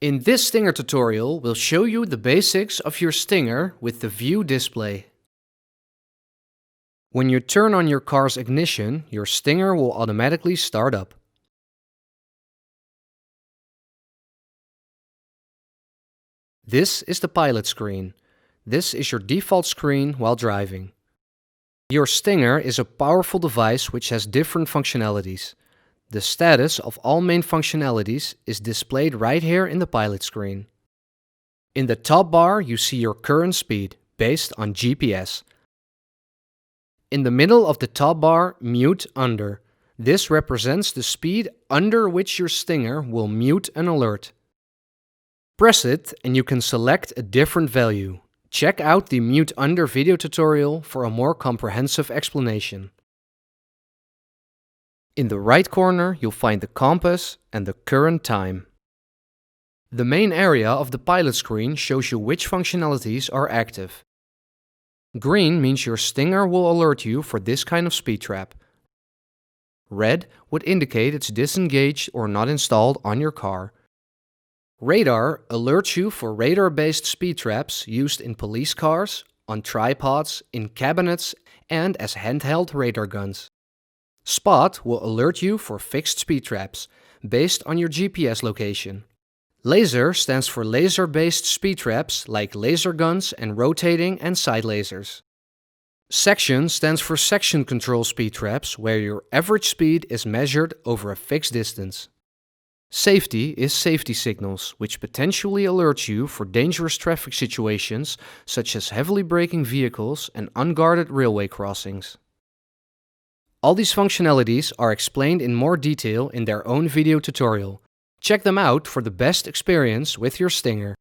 In this Stinger tutorial, we'll show you the basics of your Stinger with the view display. When you turn on your car's ignition, your Stinger will automatically start up. This is the pilot screen. This is your default screen while driving. Your Stinger is a powerful device which has different functionalities. The status of all main functionalities is displayed right here in the pilot screen. In the top bar, you see your current speed based on GPS. In the middle of the top bar, mute under. This represents the speed under which your Stinger will mute an alert. Press it and you can select a different value. Check out the Mute Under video tutorial for a more comprehensive explanation. In the right corner, you'll find the compass and the current time. The main area of the pilot screen shows you which functionalities are active. Green means your Stinger will alert you for this kind of speed trap. Red would indicate it's disengaged or not installed on your car. Radar alerts you for radar-based speed traps used in police cars, on tripods, in cabinets, and as handheld radar guns. Spot will alert you for fixed speed traps, based on your GPS location. Laser stands for laser-based speed traps like laser guns and rotating and side lasers. Section stands for section control speed traps where your average speed is measured over a fixed distance. Safety is safety signals, which potentially alert you for dangerous traffic situations such as heavily braking vehicles and unguarded railway crossings. All these functionalities are explained in more detail in their own video tutorial. Check them out for the best experience with your Stinger.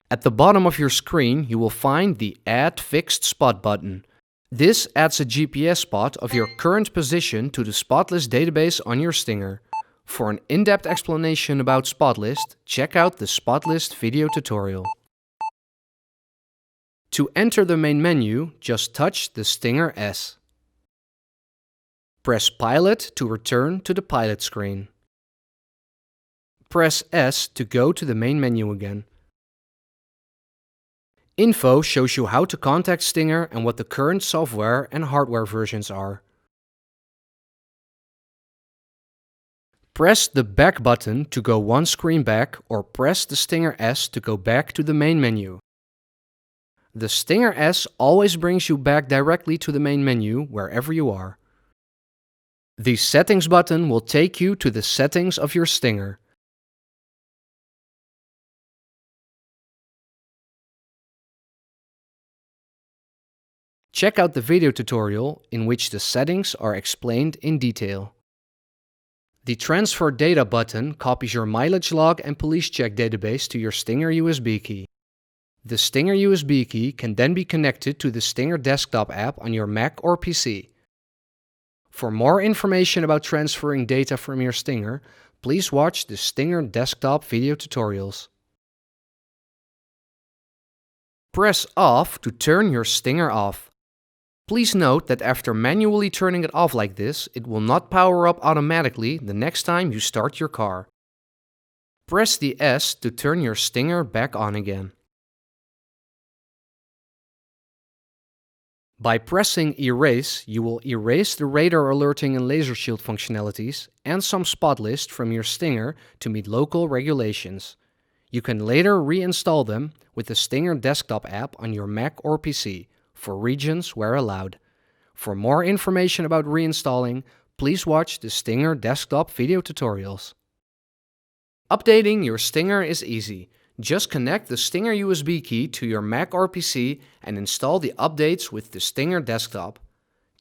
At the bottom of your screen, you will find the Add Fixed Spot button. This adds a GPS spot of your current position to the spot list database on your Stinger. For an in-depth explanation about spot list, check out the spot list video tutorial. To enter the main menu, just touch the Stinger S. Press Pilot to return to the pilot screen. Press S to go to the main menu again. Info shows you how to contact Stinger and what the current software and hardware versions are. Press the Back button to go one screen back or press the Stinger S to go back to the main menu. The Stinger S always brings you back directly to the main menu wherever you are. The Settings button will take you to the settings of your Stinger. Check out the video tutorial in which the settings are explained in detail. The Transfer Data button copies your mileage log and police check database to your Stinger USB key. The Stinger USB key can then be connected to the Stinger desktop app on your Mac or PC. For more information about transferring data from your Stinger, please watch the Stinger desktop video tutorials. Press Off to turn your Stinger off. Please note that after manually turning it off like this, it will not power up automatically the next time you start your car. Press the S to turn your Stinger back on again. By pressing Erase, you will erase the radar alerting and laser shield functionalities and some spot list from your Stinger to meet local regulations. You can later reinstall them with the Stinger desktop app on your Mac or PC. For regions where allowed. For more information about reinstalling, please watch the Stinger desktop video tutorials. Updating your Stinger is easy. Just connect the Stinger USB key to your Mac or PC and install the updates with the Stinger desktop.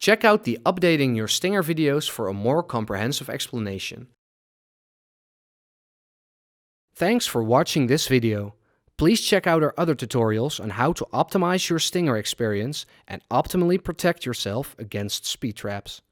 Check out the Updating Your Stinger videos for a more comprehensive explanation. Thanks for watching this video. Please check out our other tutorials on how to optimize your Stinger experience and optimally protect yourself against speed traps.